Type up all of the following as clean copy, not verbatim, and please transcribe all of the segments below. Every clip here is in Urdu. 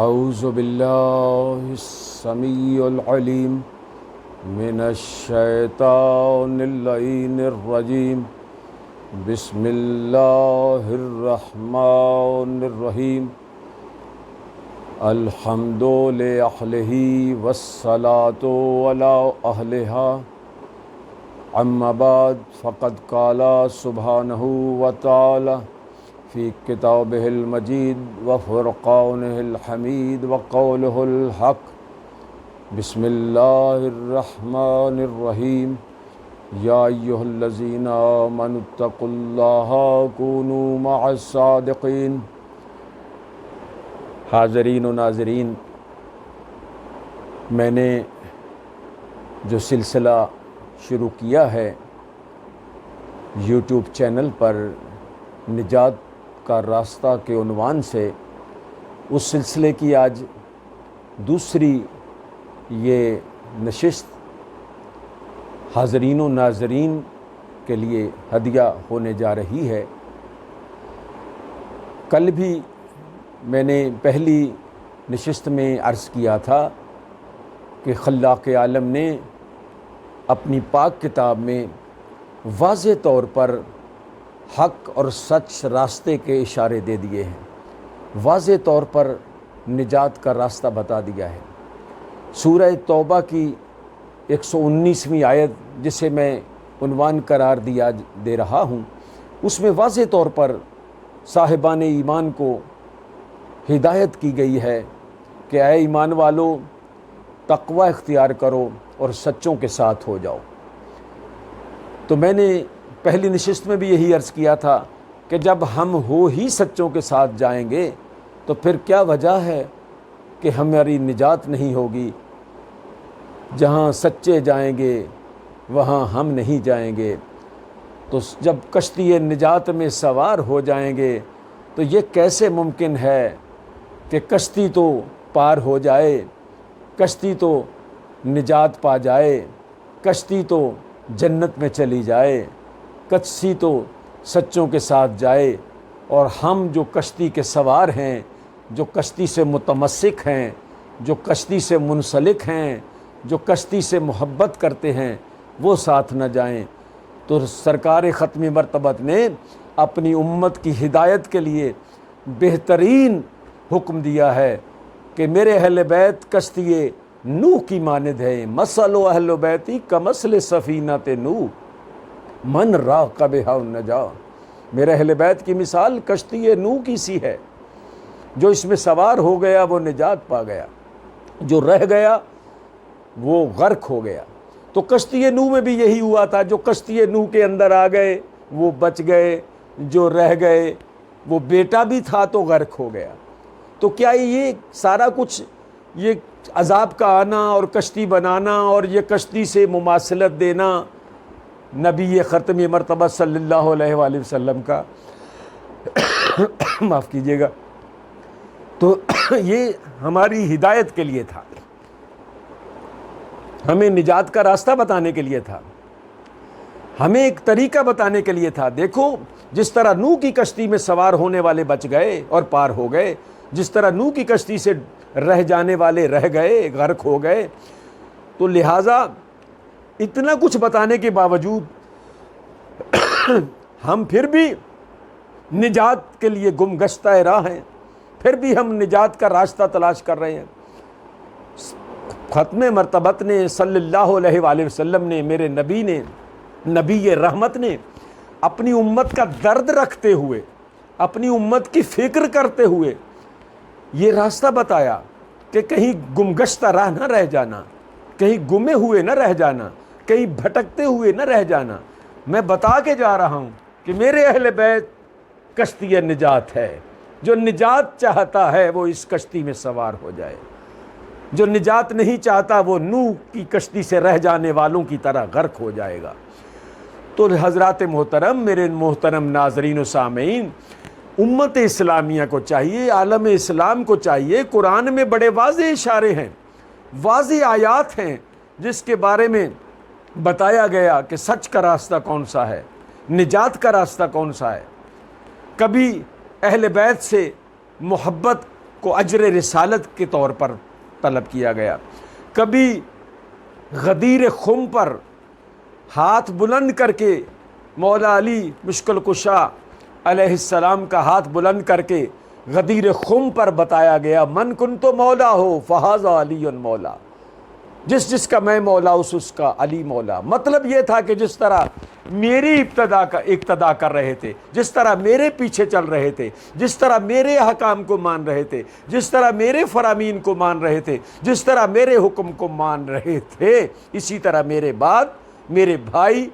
اعوذ باللہ السمیع العلیم من الشیطان اللعین الرجیم بسم اللہ الرحمن الرحیم الحمد لأہلہ والصلاة علی اہلہا اما بعد فقد قال سبحانہ وتعالی فی کتابہ المجید وفرقانہ الحمید وقولہ الحق بسم اللہ الرحمن الرحیم یا ایہا الذین آمنوا اتقوا اللہ کونوا مع الصادقین۔ حاضرین و ناظرین، میں نے جو سلسلہ شروع کیا ہے یوٹیوب چینل پر نجات کا راستہ کے عنوان سے، اس سلسلے کی آج دوسری یہ نشست حاضرین و ناظرین کے لیے ہدیہ ہونے جا رہی ہے۔ کل بھی میں نے پہلی نشست میں عرض کیا تھا کہ خلاق عالم نے اپنی پاک کتاب میں واضح طور پر حق اور سچ راستے کے اشارے دے دیے ہیں، واضح طور پر نجات کا راستہ بتا دیا ہے۔ سورہ توبہ کی 119ویں آیت، جسے میں عنوان قرار دے رہا ہوں، اس میں واضح طور پر صاحبان ایمان کو ہدایت کی گئی ہے کہ اے ایمان والو، تقوی اختیار کرو اور سچوں کے ساتھ ہو جاؤ۔ تو میں نے پہلی نشست میں بھی یہی عرض کیا تھا کہ جب ہم ہو ہی سچوں کے ساتھ جائیں گے تو پھر کیا وجہ ہے کہ ہماری نجات نہیں ہوگی۔ جہاں سچے جائیں گے وہاں ہم نہیں جائیں گے۔ تو جب کشتی نجات میں سوار ہو جائیں گے تو یہ کیسے ممکن ہے کہ کشتی تو پار ہو جائے، کشتی تو نجات پا جائے، کشتی تو جنت میں چلی جائے، کشتی تو سچوں کے ساتھ جائے، اور ہم جو کشتی کے سوار ہیں، جو کشتی سے متمسک ہیں، جو کشتی سے منسلک ہیں، جو کشتی سے محبت کرتے ہیں، وہ ساتھ نہ جائیں۔ تو سرکار ختم مرتبت نے اپنی امت کی ہدایت کے لیے بہترین حکم دیا ہے کہ میرے اہل بیت کشتی نوح کی مانند ہے، مثل اہل بیتی کمثل سفینۃ نوح من راقبھا النجا۔ میرے اہل بیت کی مثال کشتی نوح کی سی ہے، جو اس میں سوار ہو گیا وہ نجات پا گیا، جو رہ گیا وہ غرق ہو گیا۔ تو کشتی نوح میں بھی یہی ہوا تھا، جو کشتی نوح کے اندر آ گئے وہ بچ گئے، جو رہ گئے وہ بیٹا بھی تھا تو غرق ہو گیا۔ تو کیا یہ سارا کچھ، یہ عذاب کا آنا اور کشتی بنانا اور یہ کشتی سے مماثلت دینا نبی ختم مرتبہ صلی اللہ علیہ وآلہ وسلم کا معاف کیجیے گا، تو یہ ہماری ہدایت کے لیے تھا، ہمیں نجات کا راستہ بتانے کے لیے تھا، ہمیں ایک طریقہ بتانے کے لیے تھا۔ دیکھو، جس طرح نوح کی کشتی میں سوار ہونے والے بچ گئے اور پار ہو گئے، جس طرح نوح کی کشتی سے رہ جانے والے رہ گئے، غرق ہو گئے، تو لہٰذا اتنا کچھ بتانے کے باوجود ہم پھر بھی نجات کے لیے گم گشتہ راہ ہیں، پھر بھی ہم نجات کا راستہ تلاش کر رہے ہیں۔ ختم مرتبت نے صلی اللہ علیہ وآلہ وسلم نے، میرے نبی نے، نبی رحمت نے اپنی امت کا درد رکھتے ہوئے، اپنی امت کی فکر کرتے ہوئے یہ راستہ بتایا کہ کہیں گمگشتہ راہ نہ رہ جانا، کہیں گمے ہوئے نہ رہ جانا، کہیں بھٹکتے ہوئے نہ رہ جانا۔ میں بتا کے جا رہا ہوں کہ میرے اہل بیت کشتی نجات ہے، جو نجات چاہتا ہے وہ اس کشتی میں سوار ہو جائے، جو نجات نہیں چاہتا وہ نوح کی کشتی سے رہ جانے والوں کی طرح غرق ہو جائے گا۔ تو حضرات محترم، میرے محترم ناظرین و سامعین، امت اسلامیہ کو چاہیے، عالم اسلام کو چاہیے، قرآن میں بڑے واضح اشارے ہیں، واضح آیات ہیں جس کے بارے میں بتایا گیا کہ سچ کا راستہ کون سا ہے، نجات کا راستہ کون سا ہے۔ کبھی اہل بیت سے محبت کو اجر رسالت کے طور پر طلب کیا گیا، کبھی غدیر خم پر ہاتھ بلند کر کے مولا علی مشکل کشا علیہ السلام کا ہاتھ بلند کر کے غدیر خم پر بتایا گیا، من کن تو مولا ہو فہذا علی مولا، جس جس کا میں مولا اس کا علی مولا۔ مطلب یہ تھا کہ جس طرح میری اقتدا کر رہے تھے، جس طرح میرے پیچھے چل رہے تھے، جس طرح میرے احکام کو مان رہے تھے، جس طرح میرے فرامین کو مان رہے تھے، جس طرح میرے حکم کو مان رہے تھے، اسی طرح میرے بعد میرے بھائی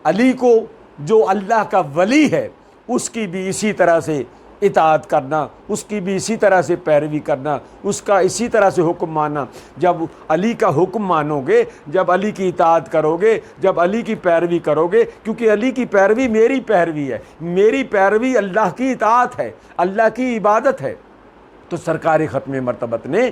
علی کو جو اللہ کا ولی ہے اس کی بھی اسی طرح سے اطاعت کرنا، اس کی بھی اسی طرح سے پیروی کرنا، اس کا اسی طرح سے حکم ماننا۔ جب علی کا حکم مانو گے، جب علی کی اطاعت کرو گے، جب علی کی پیروی کرو گے، کیونکہ علی کی پیروی میری پیروی ہے، میری پیروی اللہ کی اطاعت ہے، اللہ کی عبادت ہے۔ تو سرکار ختم مرتبت نے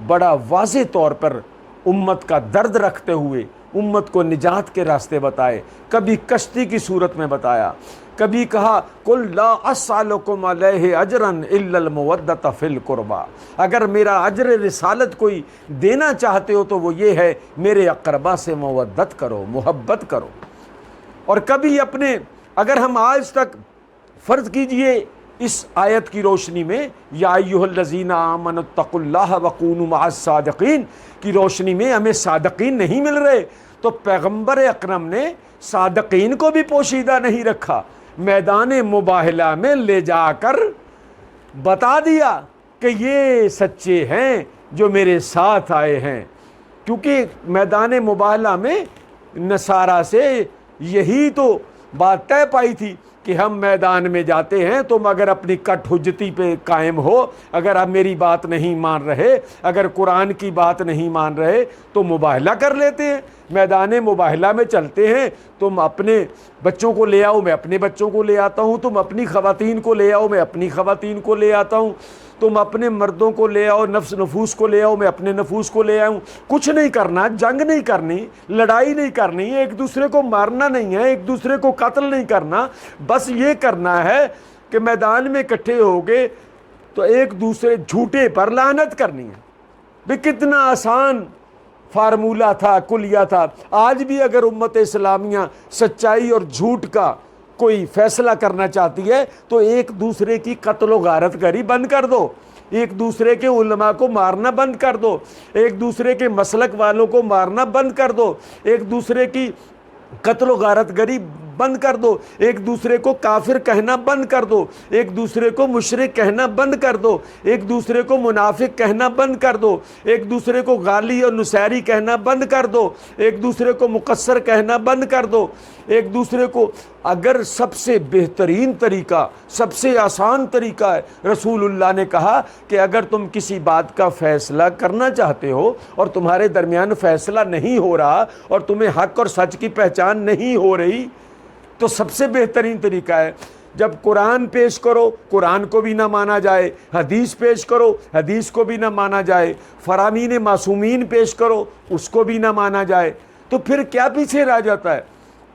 بڑا واضح طور پر امت کا درد رکھتے ہوئے امت کو نجات کے راستے بتائے، کبھی کشتی کی صورت میں بتایا، کبھی کہا قل لا اسألکم علیہ اجرا الا المودۃ فی القربى، اگر میرا اجر رسالت کوئی دینا چاہتے ہو تو وہ یہ ہے میرے اقربا سے مودت کرو، محبت کرو۔ اور کبھی اپنے، اگر ہم آج تک فرض کیجئے اس آیت کی روشنی میں یا ایھا الذین آمنوا اتقوا اللہ وکونوا مع الصادقین کی روشنی میں ہمیں صادقین نہیں مل رہے، تو پیغمبر اکرم نے صادقین کو بھی پوشیدہ نہیں رکھا، میدان مباہلہ میں لے جا کر بتا دیا کہ یہ سچے ہیں جو میرے ساتھ آئے ہیں، کیونکہ میدان مباہلہ میں نصارہ سے یہی تو بات طے پائی تھی کہ ہم میدان میں جاتے ہیں، تم اگر اپنی کٹ حجتی پہ قائم ہو، اگر آپ میری بات نہیں مان رہے، اگر قرآن کی بات نہیں مان رہے تو مباہلہ کر لیتے ہیں، میدان مباہلہ میں چلتے ہیں، تم اپنے بچوں کو لے آؤ میں اپنے بچوں کو لے آتا ہوں، تم اپنی خواتین کو لے آؤ میں اپنی خواتین کو لے آتا ہوں، تم اپنے مردوں کو لے آؤ، نفوس کو لے آؤ میں اپنے نفوس کو لے آؤں۔ کچھ نہیں کرنا، جنگ نہیں کرنی، لڑائی نہیں کرنی، ایک دوسرے کو مارنا نہیں ہے، ایک دوسرے کو قتل نہیں کرنا، بس یہ کرنا ہے کہ میدان میں اکٹھے ہو گئے تو ایک دوسرے جھوٹے پر لعنت کرنی ہے۔ بھی کتنا آسان فارمولہ تھا، کلیہ تھا۔ آج بھی اگر امت اسلامیہ سچائی اور جھوٹ کا کوئی فیصلہ کرنا چاہتی ہے تو ایک دوسرے کی قتل و غارت گری بند کر دو، ایک دوسرے کے علماء کو مارنا بند کر دو، ایک دوسرے کے مسلک والوں کو مارنا بند کر دو، ایک دوسرے کی قتل و غارت گری بند کر دو، ایک دوسرے کو کافر کہنا بند کر دو، ایک دوسرے کو مشرک کہنا بند کر دو، ایک دوسرے کو منافق کہنا بند کر دو، ایک دوسرے کو غالی اور نصیری کہنا بند کر دو، ایک دوسرے کو مقصر کہنا بند کر دو، ایک دوسرے کو، اگر سب سے بہترین طریقہ، سب سے آسان طریقہ ہے، رسول اللہ نے کہا کہ اگر تم کسی بات کا فیصلہ کرنا چاہتے ہو اور تمہارے درمیان فیصلہ نہیں ہو رہا اور تمہیں حق اور سچ کی پہچان نہیں ہو رہی، تو سب سے بہترین طریقہ ہے جب قرآن پیش کرو قرآن کو بھی نہ مانا جائے، حدیث پیش کرو حدیث کو بھی نہ مانا جائے، فرامین معصومین پیش کرو اس کو بھی نہ مانا جائے، تو پھر کیا پیچھے رہ جاتا ہے؟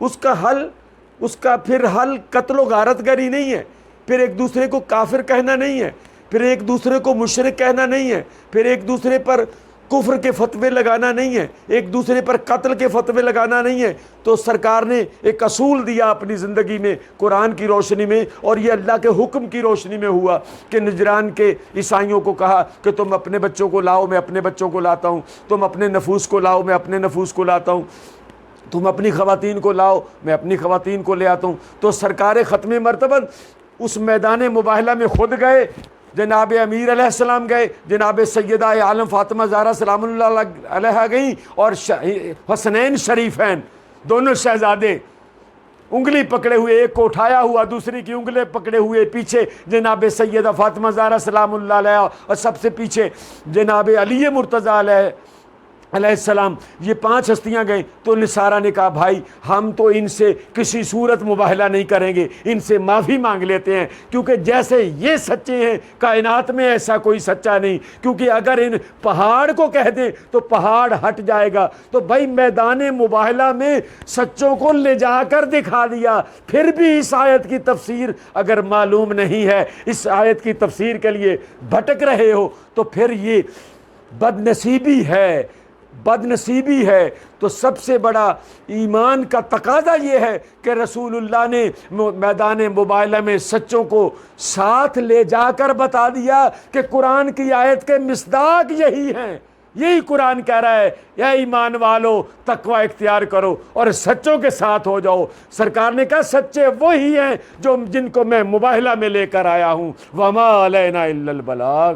اس کا پھر حل قتل و غارت گری نہیں ہے، پھر ایک دوسرے کو کافر کہنا نہیں ہے، پھر ایک دوسرے کو مشرک کہنا نہیں ہے، پھر ایک دوسرے پر کفر کے فتوے لگانا نہیں ہے، ایک دوسرے پر قتل کے فتوے لگانا نہیں ہے۔ تو سرکار نے ایک اصول دیا اپنی زندگی میں قرآن کی روشنی میں، اور یہ اللہ کے حکم کی روشنی میں ہوا کہ نجران کے عیسائیوں کو کہا کہ تم اپنے بچوں کو لاؤ میں اپنے بچوں کو لاتا ہوں، تم اپنے نفوس کو لاؤ میں اپنے نفوس کو لاتا ہوں، تم اپنی خواتین کو لاؤ میں اپنی خواتین کو لے آتا ہوں۔ تو سرکار ختم مرتبت اس میدان مباہلہ میں خود گئے، جناب امیر علیہ السلام گئے، جناب سیدہ عالم فاطمہ زہرا سلام اللہ علیہا گئیں، اور حسنین شریفین دونوں شہزادے انگلی پکڑے ہوئے، ایک کو اٹھایا ہوا دوسری کی انگلیں پکڑے ہوئے، پیچھے جناب سیدہ فاطمہ زہرا سلام اللہ علیہا، اور سب سے پیچھے جناب علی مرتضیٰ علیہ علیہ السلام، یہ 5 ہستیاں گئیں تو نصارہ نے کہا بھائی ہم تو ان سے کسی صورت مباہلہ نہیں کریں گے، ان سے معافی مانگ لیتے ہیں، کیونکہ جیسے یہ سچے ہیں کائنات میں ایسا کوئی سچا نہیں، کیونکہ اگر ان پہاڑ کو کہہ دیں تو پہاڑ ہٹ جائے گا۔ تو بھائی میدان مباہلہ میں سچوں کو لے جا کر دکھا دیا، پھر بھی اس آیت کی تفسیر اگر معلوم نہیں ہے، اس آیت کی تفسیر کے لیے بھٹک رہے ہو، تو پھر یہ بد نصیبی ہے۔ تو سب سے بڑا ایمان کا تقاضا یہ ہے کہ رسول اللہ نے میدان مباہلہ میں سچوں کو ساتھ لے جا کر بتا دیا کہ قرآن کی آیت کے مصداق یہی ہیں، یہی قرآن کہہ رہا ہے یا ایمان والو تقوی اختیار کرو اور سچوں کے ساتھ ہو جاؤ۔ سرکار نے کہا سچے وہی ہیں جن کو میں مباہلہ میں لے کر آیا ہوں، وما علینا الا البلاغ۔